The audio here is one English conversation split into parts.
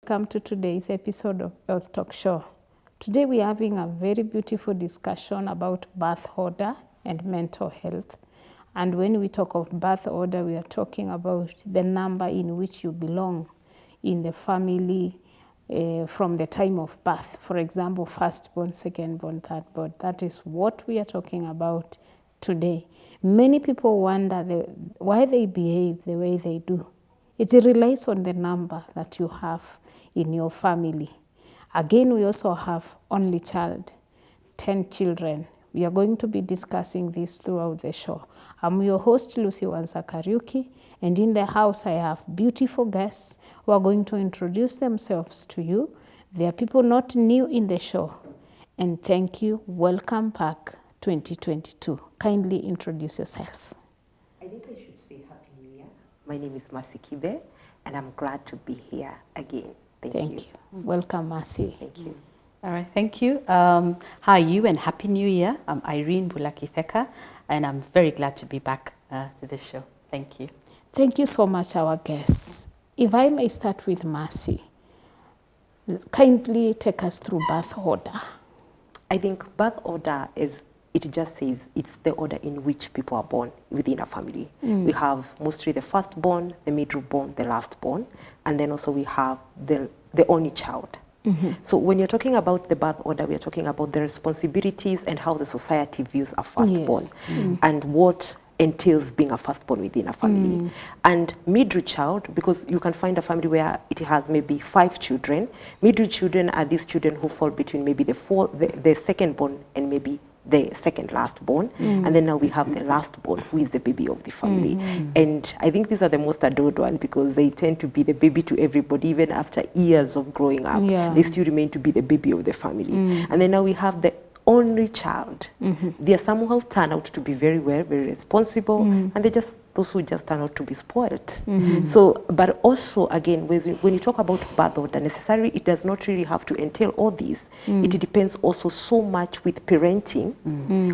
Welcome to today's episode of Health Talk Show. Today we are having a very beautiful discussion about birth order and mental health. And when we talk of birth order, we are talking about the number in which you belong in the family from the time of birth. For example, firstborn, secondborn, thirdborn. That is what we are talking about today. Many people wonder why they behave the way they do. It relies on the number that you have in your family. Again, we also have only child, 10 children. We are going to be discussing this throughout the show. I'm your host, Lucy Wanzakariuki, and in the house I have beautiful guests who are going to introduce themselves to you. They are people not new in the show. And thank you. Welcome back 2022. Kindly introduce yourself. I think I should say Happy New Year. My name is Mercy Kibe, and I'm glad to be here again. Thank you. Welcome, Mercy. Thank you. All right, thank you. How are you and Happy New Year? I'm Irene Bulakitheka, and I'm very glad to be back to the show. Thank you. Thank you so much, our guests. If I may start with Mercy, kindly take us through birth order. I think birth order it just says it's the order in which people are born within a family. We have mostly the firstborn, the middleborn, the lastborn, and then also we have the only child. So when you're talking about the birth order, we are talking about the responsibilities and how the society views a firstborn and what entails being a firstborn within a family. And middle child, because you can find a family where it has maybe 5 children. Middle children are these children who fall between maybe the secondborn and maybe the second lastborn, and then now we have the lastborn, who is the baby of the family. And I think these are the most adored ones because they tend to be the baby to everybody, even after years of growing up. They still remain to be the baby of the family. And then now we have the only child. They are somehow turn out to be very well, very responsible, and they just those who just turn out to be spoiled. So, but also again, when you talk about birth order, necessarily it does not really have to entail all these. It depends also so much with parenting,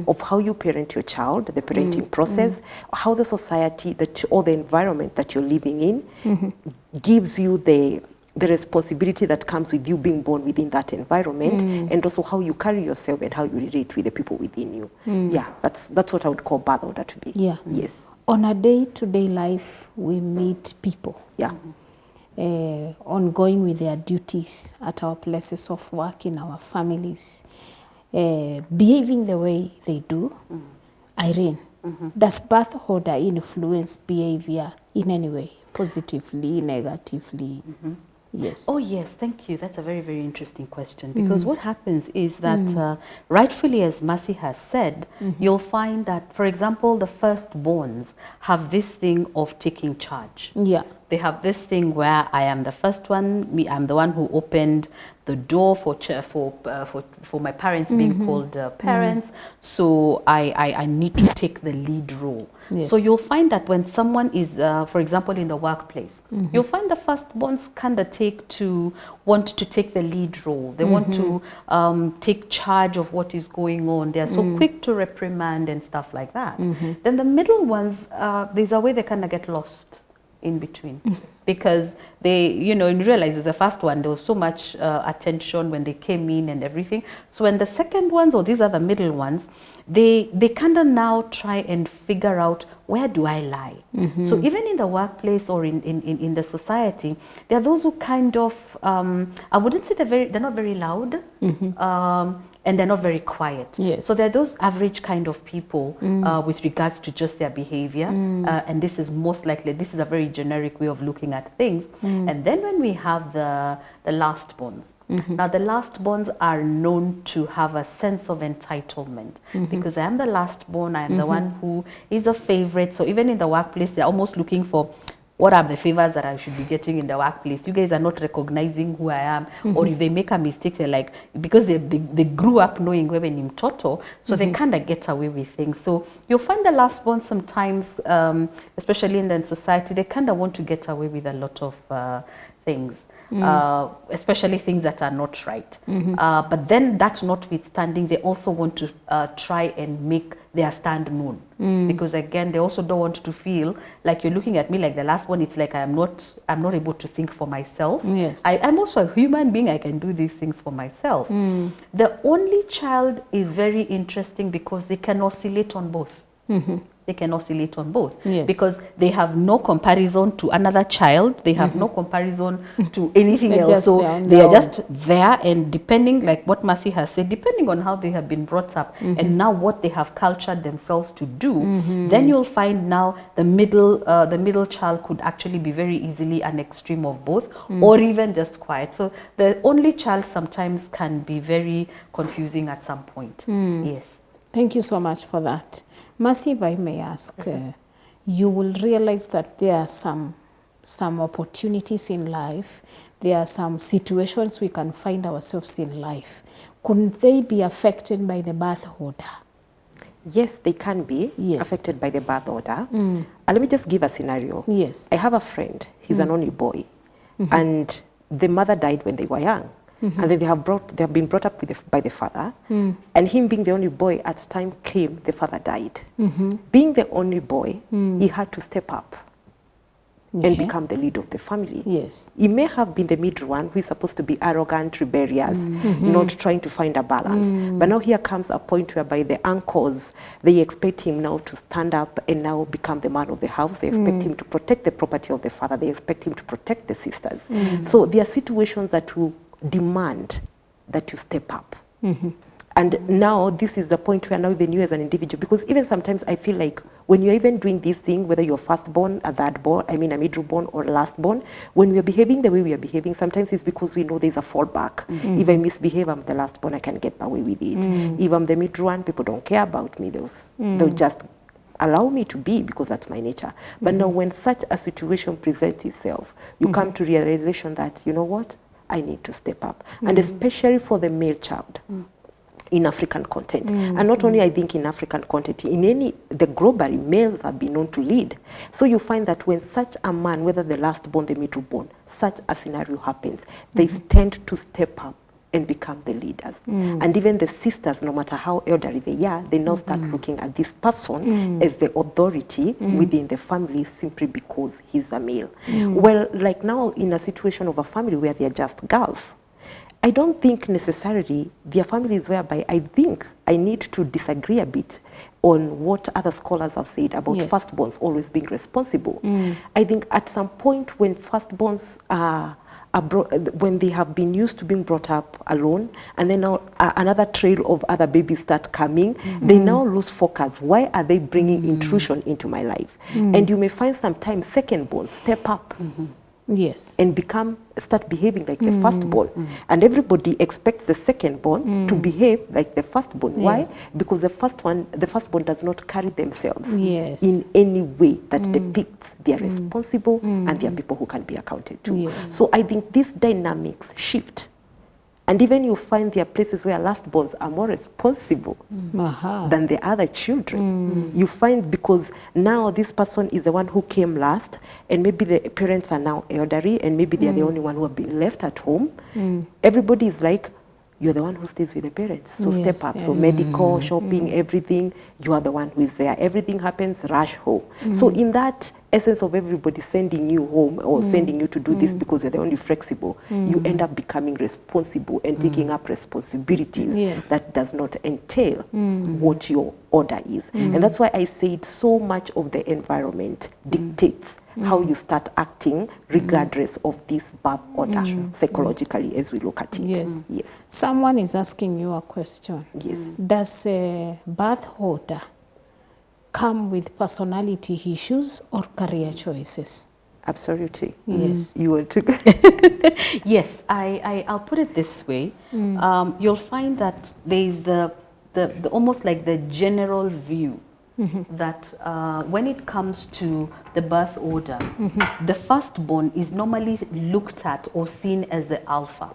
of how you parent your child, the parenting process, how the society or the environment that you're living in gives you the responsibility that comes with you being born within that environment, and also how you carry yourself and how you relate with the people within you. Yeah, that's what I would call birth order to be. Yeah. Yes. On a day-to-day life, we meet people. Yeah. Ongoing with their duties at our places of work, in our families, behaving the way they do. Irene, does birth order influence behavior in any way, positively, negatively? Yes. Oh, yes, thank you. That's a very, very interesting question because what happens is that rightfully, as Mercy has said, you'll find that, for example, the firstborns have this thing of taking charge. Yeah. They have this thing where I am the first one, I'm the one who opened the door for my parents being called parents, so I need to take the lead role. Yes. So you'll find that when someone is, for example, in the workplace, you'll find the firstborns kind of want to take the lead role. They want to take charge of what is going on. They are so quick to reprimand and stuff like that. Then the middle ones, there's a way they kind of get lost in between because they, you realize as the first one, there was so much attention when they came in and everything. So when the second ones, or these are the middle ones, they kind of now try and figure out, where do I lie? So even in the workplace or in the society, there are those who kind of, I wouldn't say they're not very loud, and they're not very quiet. Yes. So they're those average kind of people with regards to just their behavior. And this is most likely, this is a very generic way of looking at things. And then when we have the lastborns, now the lastborns are known to have a sense of entitlement because I am the lastborn, I am the one who is a favorite. So even in the workplace, they're almost looking for, what are the favors that I should be getting in the workplace? You guys are not recognizing who I am. Or if they make a mistake, they're like, because they grew up knowing wewe ni mtoto, so they kind of get away with things. So you'll find the last one sometimes, especially in the society, they kind of want to get away with a lot of things. especially things that are not right. But then that notwithstanding, they also want to try and make their stand known. Because again, they also don't want to feel like you're looking at me like the last one. It's like I'm not able to think for myself. Yes. I'm also a human being. I can do these things for myself. The only child is very interesting because they can oscillate on both. They can oscillate on both. Yes. Because they have no comparison to another child. They have no comparison to anything They're else. just So there on they their are own. just there, and depending, like what Mercy has said, depending on how they have been brought up and now what they have cultured themselves to do, then you'll find now the middle child could actually be very easily an extreme of both, or even just quiet. So the only child sometimes can be very confusing at some point. Yes. Thank you so much for that. Mercy, if I may ask, you will realize that there are some opportunities in life, there are some situations we can find ourselves in life. Couldn't they be affected by the birth order? Yes, they can be affected by the birth order. Let me just give a scenario. Yes. I have a friend, he's an only boy, and the mother died when they were young. And then they have been brought up by the father, and him being the only boy, at the time came, the father died. Being the only boy, he had to step up and become the leader of the family. Yes. He may have been the middle one who is supposed to be arrogant, rebellious, not trying to find a balance. But now here comes a point whereby the uncles, they expect him now to stand up and now become the man of the house. They expect him to protect the property of the father. They expect him to protect the sisters. So there are situations that will demand that you step up. And now this is the point where now even you as an individual, because even sometimes I feel like when you're even doing this thing, whether you're firstborn, a thirdborn, I mean a middleborn or a lastborn, when we are behaving the way we are behaving, sometimes it's because we know there's a fallback. If I misbehave, I'm the lastborn, I can get away with it. If I'm the middle one, people don't care about me. They'll just allow me to be because that's my nature. But now when such a situation presents itself, you come to realization that, you know what, I need to step up. And especially for the male child in African content. And not only I think in African content, the globally, males have been known to lead. So you find that when such a man, whether the last born, the middle born, such a scenario happens, they tend to step up and become the leaders. And even the sisters, no matter how elderly they are, they now start looking at this person as the authority within the family simply because he's a male. Well, like now in a situation of a family where they're just girls, I don't think necessarily their families whereby I think I need to disagree a bit on what other scholars have said about firstborns always being responsible. I think at some point when firstborns when they have been used to being brought up alone, and then now another trail of other babies start coming, they now lose focus. Why are they bringing intrusion into my life? And you may find sometimes secondborn step up and start behaving like the firstborn. And everybody expects the secondborn to behave like the firstborn. Why? Because the firstborn does not carry themselves in any way that depicts they are responsible and they are people who can be accounted to. So I think these dynamics shift. And even you find there are places where lastborns are more responsible than the other children. You find because now this person is the one who came last, and maybe the parents are now elderly, and maybe they are the only one who have been left at home. Everybody is like, you're the one who stays with the parents. So step up. So medical, shopping, everything, you are the one who is there. Everything happens, rush home. So in that essence of everybody sending you home or sending you to do this because you're the only flexible, you end up becoming responsible and taking up responsibilities that does not entail what your order is. And that's why I said so much of the environment dictates how you start acting regardless of this birth order psychologically as we look at it. Yes. Someone is asking you a question. Yes. Does a birth order come with personality issues or career choices? Absolutely. Yes. You want to go? Yes, I'll put it this way. You'll find that there is the almost like the general view that when it comes to the birth order, the firstborn is normally looked at or seen as the alpha.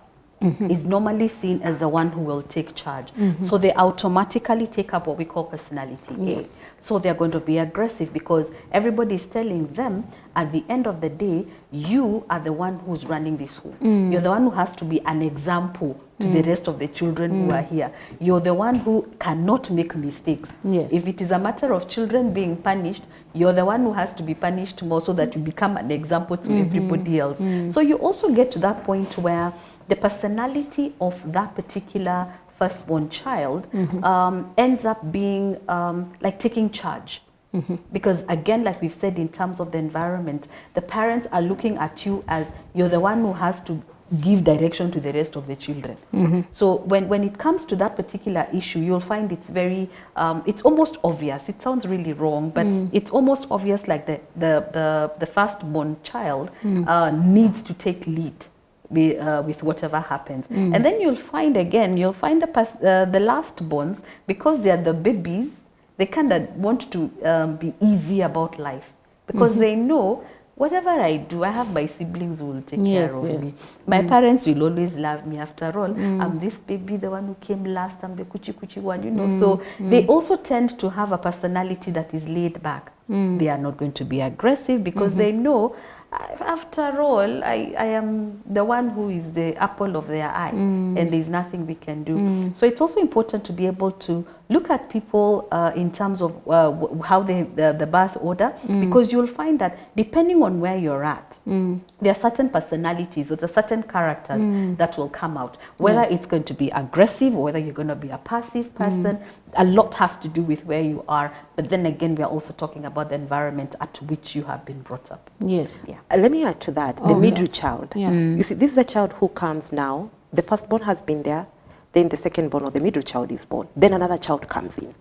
is normally seen as the one who will take charge. So they automatically take up what we call personality Yes. A. So they're going to be aggressive because everybody is telling them at the end of the day, you are the one who's running this home. You're the one who has to be an example to the rest of the children who are here. You're the one who cannot make mistakes. Yes. If it is a matter of children being punished, you're the one who has to be punished more so that you become an example to everybody else. So you also get to that point where the personality of that particular firstborn child ends up being like taking charge. Because again, like we've said, in terms of the environment, the parents are looking at you as you're the one who has to give direction to the rest of the children. So when it comes to that particular issue, you'll find it's very, it's almost obvious. It sounds really wrong, but it's almost obvious, like the firstborn child needs to take lead with whatever happens. And then you'll find the last borns, because they are the babies, they kind of want to be easy about life, because they know whatever I do, I have my siblings who will take care of me. My parents will always love me. After all, I'm this baby, the one who came last, I'm the kuchi one, you know. So they also tend to have a personality that is laid back. They are not going to be aggressive because they know, after all, I am the one who is the apple of their eye, and there's nothing we can do. So it's also important to be able to look at people in terms of how the birth order, because you'll find that depending on where you're at, there are certain personalities or there are certain characters that will come out. Whether it's going to be aggressive or whether you're going to be a passive person, a lot has to do with where you are. But then again, we are also talking about the environment at which you have been brought up. Yes. Yeah. Let me add to that, the middle child. Yeah. You see, this is a child who comes now, the firstborn has been there, then the secondborn or the middle child is born, then another child comes in.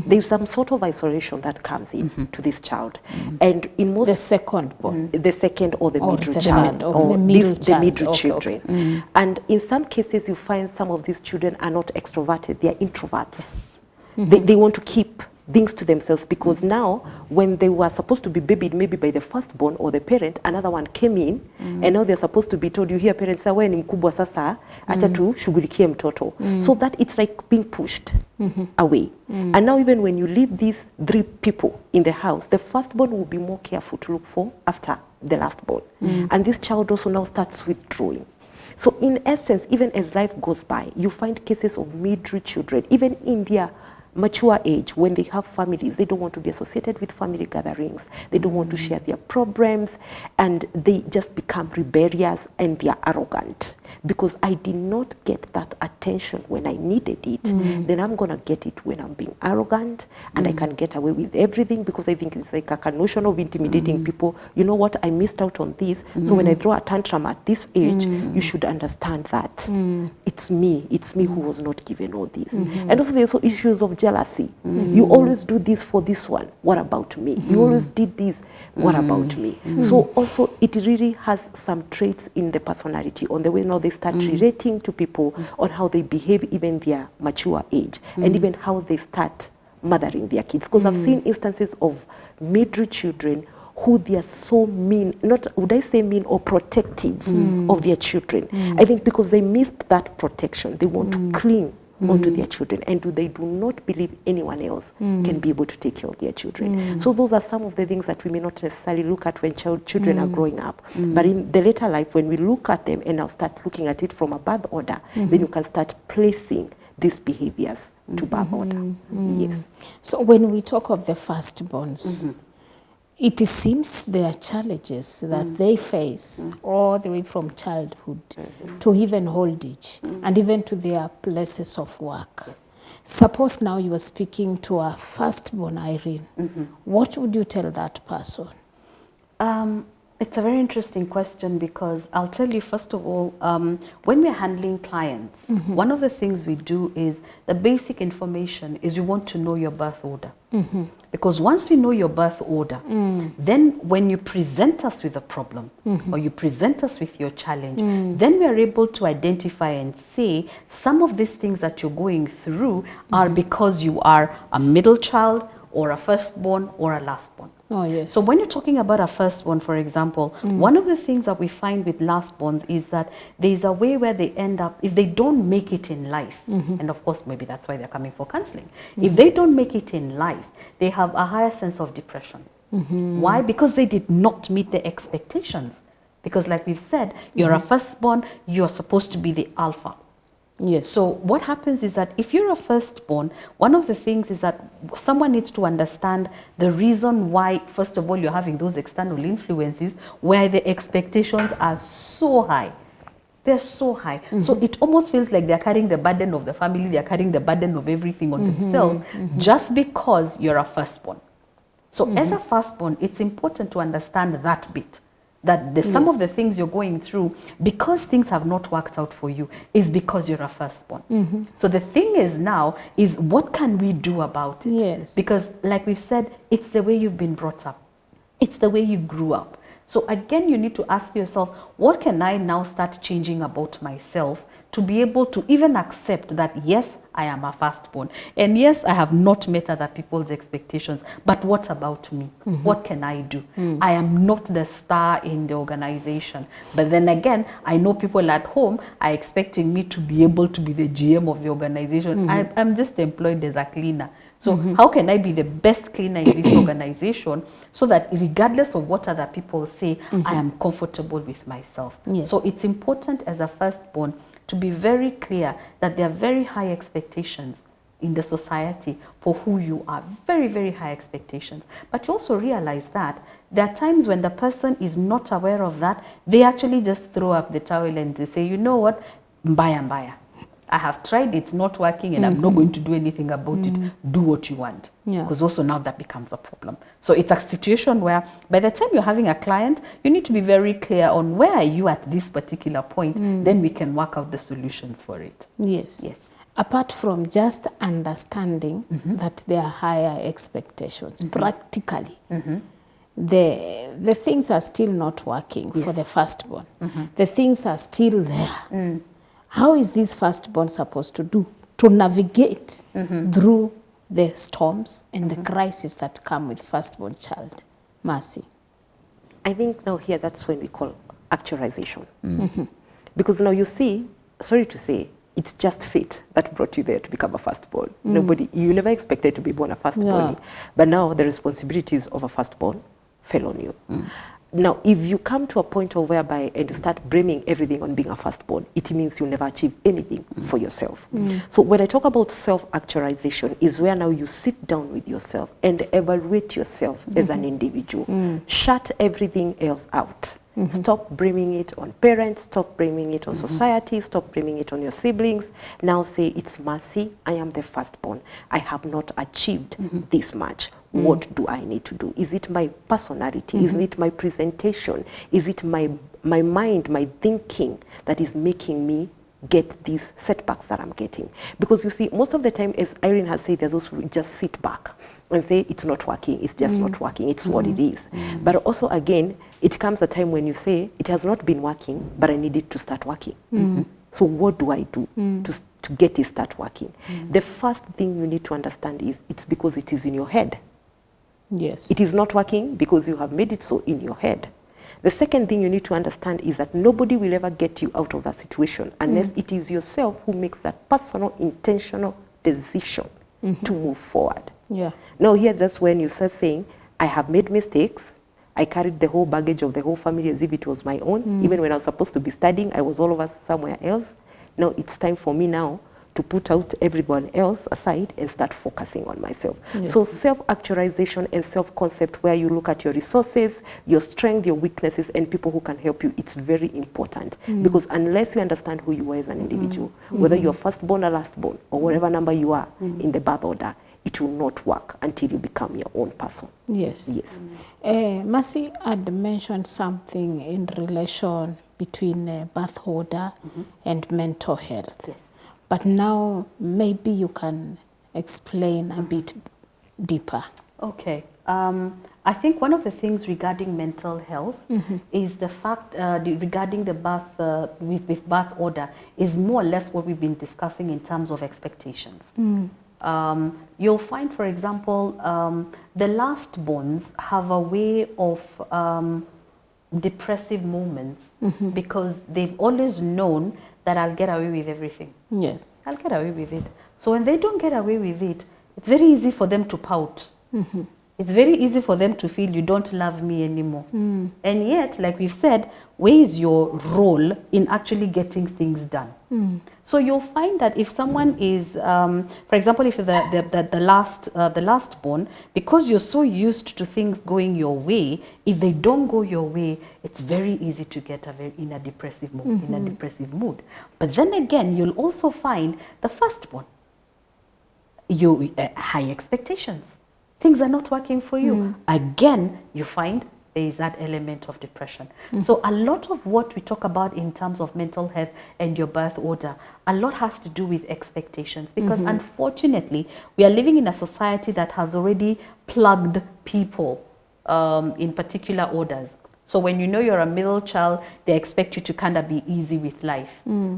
There's some sort of isolation that comes in to this child. And in most... The secondborn. The second or the Or middle the child. third, or the middle the child. middle Okay, children. okay. And in some cases, you find some of these children are not extroverted, they are introverts. They want to keep things to themselves, because now when they were supposed to be babied maybe by the firstborn or the parent, another one came in, and now they're supposed to be told, you hear parents say, wewe ni mkubwa sasa, acha tushughulikie mtoto. So that it's like being pushed away. And now even when you leave these three people in the house, the firstborn will be more careful to look for after the lastborn. And this child also now starts withdrawing. So in essence, even as life goes by, you find cases of middle children, even in their mature age, when they have families, they don't want to be associated with family gatherings. They don't want to share their problems, and they just become rebellious and they are arrogant. Because I did not get that attention when I needed it, then I'm going to get it when I'm being arrogant, and I can get away with everything, because I think it's like a notion of intimidating people. You know what, I missed out on this, so when I throw a tantrum at this age, you should understand that it's me who was not given all this. And also there's also issues of jealousy. You always do this for this one, what about me? You always did this, what about me? So also it really has some traits in the personality, on the way now they start relating to people, on how they behave even their mature age, and even how they start mothering their kids. Because I've seen instances of middle children who they are so mean, not would I say mean or protective of their children. I think because they missed that protection, they want to cling onto their children, and they do not believe anyone else can be able to take care of their children. So those are some of the things that we may not necessarily look at when children are growing up. But in the later life, when we look at them and now start looking at it from a birth order, then you can start placing these behaviors to birth order. Yes. So when we talk of the firstborns, it seems there are challenges that they face all the way from childhood to even old age, and even to their places of work. Suppose now you are speaking to a firstborn Irene. What would you tell that person? It's a very interesting question, because I'll tell you, first of all, when we're handling clients, one of the things we do is the basic information is you want to know your birth order. Because once we know your birth order, then when you present us with a problem or you present us with your challenge, then we are able to identify and say some of these things that you're going through are because you are a middle child or a firstborn or a lastborn. Oh, yes. So when you're talking about a firstborn, for example, one of the things that we find with lastborns is that there's a way where they end up, if they don't make it in life, and of course, maybe that's why they're coming for counseling. If they don't make it in life, they have a higher sense of depression. Why? Because they did not meet the expectations. Because like we've said, you're a firstborn, you're supposed to be the alpha. Yes. So what happens is that if you're a firstborn, one of the things is that someone needs to understand the reason why, first of all, you're having those external influences where the expectations are so high. They're so high. So it almost feels like they're carrying the burden of the family, they're carrying the burden of everything on themselves just because you're a firstborn. So as a firstborn, it's important to understand that bit. That some of the things you're going through, because things have not worked out for you, is because you're a firstborn. So the thing is now, is what can we do about it? Yes. Because like we've said, it's the way you've been brought up. It's the way you grew up. So again, you need to ask yourself, what can I now start changing about myself to be able to even accept that, yes, I am a firstborn. And yes, I have not met other people's expectations. But what about me? What can I do? I am not the star in the organization. But then again, I know people at home are expecting me to be able to be the GM of the organization. I'm just employed as a cleaner. So how can I be the best cleaner in this organization so that regardless of what other people say, I am comfortable with myself? Yes. So it's important as a firstborn to be very clear that there are very high expectations in the society for who you are. Very, very high expectations. But you also realize that there are times when the person is not aware of that, they actually just throw up the towel and they say, you know what, mbaya. I have tried, it's not working, and I'm not going to do anything about it. Do what you want. Because also now that becomes a problem. So it's a situation where by the time you're having a client, you need to be very clear on where are you at this particular point. Then we can work out the solutions for it. Yes. Yes. Apart from just understanding that there are higher expectations, practically, the things are still not working for the firstborn. The things are still there. How is this firstborn supposed to do to navigate through the storms and the crises that come with firstborn child? Mercy. I think now here that's when we call actualization. Because now you see, sorry to say, it's just fate that brought you there to become a firstborn. You never expected to be born a firstborn. But now the responsibilities of a firstborn fell on you. Now, if you come to a point of whereby and you start blaming everything on being a firstborn, it means you never achieve anything for yourself. So when I talk about self-actualization is where now you sit down with yourself and evaluate yourself as an individual. Shut everything else out. Stop blaming it on parents, stop blaming it on society, stop blaming it on your siblings. Now say, it's Mercy, I am the firstborn. I have not achieved this much. What do I need to do? Is it my personality? Is it my presentation? Is it my mind, my thinking that is making me get these setbacks that I'm getting? Because you see, most of the time, as Irene has said, there's those who just sit back and say, it's not working, it's just not working, it's what it is. But also, again, it comes a time when you say, it has not been working, but I need it to start working. So what do I do to get it start working? The first thing you need to understand is, it's because it is in your head. Yes. It is not working because you have made it so in your head. The second thing you need to understand is that nobody will ever get you out of that situation unless it is yourself who makes that personal, intentional decision to move forward. Now here, that's when you start saying, I have made mistakes. I carried the whole baggage of the whole family as if it was my own. Even when I was supposed to be studying, I was all over somewhere else. Now it's time for me now to put out everyone else aside and start focusing on myself. So self-actualization and self-concept, where you look at your resources, your strengths, your weaknesses, and people who can help you, it's very important. Because unless you understand who you are as an individual, whether you're firstborn or lastborn, or whatever number you are in the birth order, it will not work until you become your own person. Yes. Mercy had mentioned something in relation between birth order and mental health. But now maybe you can explain a bit deeper. Okay. I think one of the things regarding mental health is the fact regarding the birth with birth order is more or less what we've been discussing in terms of expectations. you'll find, for example, the lastborns have a way of depressive moments because they've always known that I'll get away with everything. Yes. I'll get away with it. So when they don't get away with it, it's very easy for them to pout. It's very easy for them to feel you don't love me anymore. And yet, like we've said, where is your role in actually getting things done? So you'll find that if someone is, for example, if the lastborn, because you're so used to things going your way, if they don't go your way, it's very easy to get in a depressive mood. But then again, you'll also find the firstborn, high expectations. Things are not working for you. Again, you find there is that element of depression. So a lot of what we talk about in terms of mental health and your birth order, a lot has to do with expectations, because unfortunately, we are living in a society that has already plugged people in particular orders. So when you know you're a middle child, they expect you to kind of be easy with life.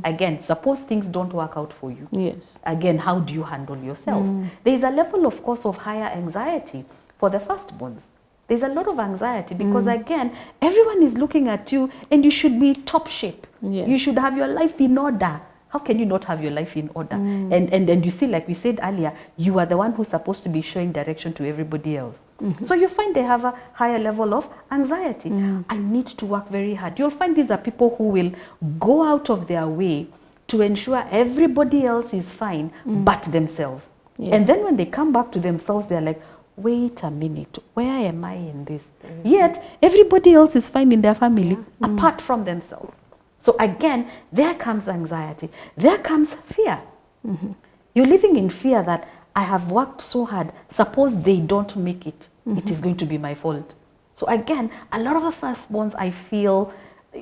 Again, suppose things don't work out for you. Yes. Again, how do you handle yourself? There is a level, of course, of higher anxiety for the firstborns. There's a lot of anxiety because, again, everyone is looking at you and you should be top shape. Yes. You should have your life in order. How can you not have your life in order? And you see, like we said earlier, you are the one who's supposed to be showing direction to everybody else. So you find they have a higher level of anxiety. I need to work very hard. You'll find these are people who will go out of their way to ensure everybody else is fine but themselves. Yes. And then when they come back to themselves, they're like, wait a minute, where am I in this? Yet everybody else is fine in their family apart from themselves. So again, there comes anxiety. There comes fear. You're living in fear that I have worked so hard. Suppose they don't make it. It is going to be my fault. So again, a lot of the firstborns, I feel,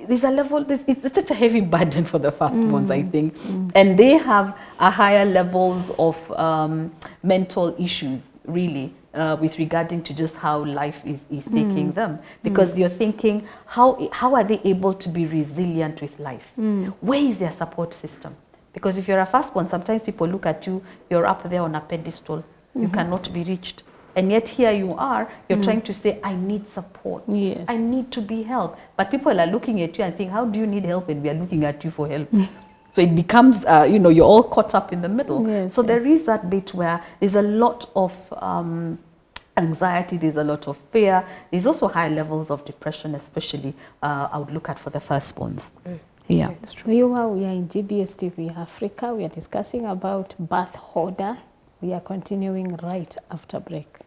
there's a level, it's such a heavy burden for the firstborns, I think. And they have a higher levels of mental issues, really. With regarding to just how life is taking them, because you're thinking, how are they able to be resilient with life? Where is their support system? Because if you're a firstborn, sometimes people look at you, you're up there on a pedestal, you cannot be reached. And yet here you are, you're trying to say, I need support. Yes. I need to be helped. But people are looking at you and think, how do you need help when we are looking at you for help? So it becomes, you're all caught up in the middle. Yes, so yes. there is that bit where there's a lot of anxiety, there's a lot of fear. There's also high levels of depression, especially I would look at for the firstborns. Yeah. Viewer, we are in GBS TV Africa. We are discussing about birth order. We are continuing right after break.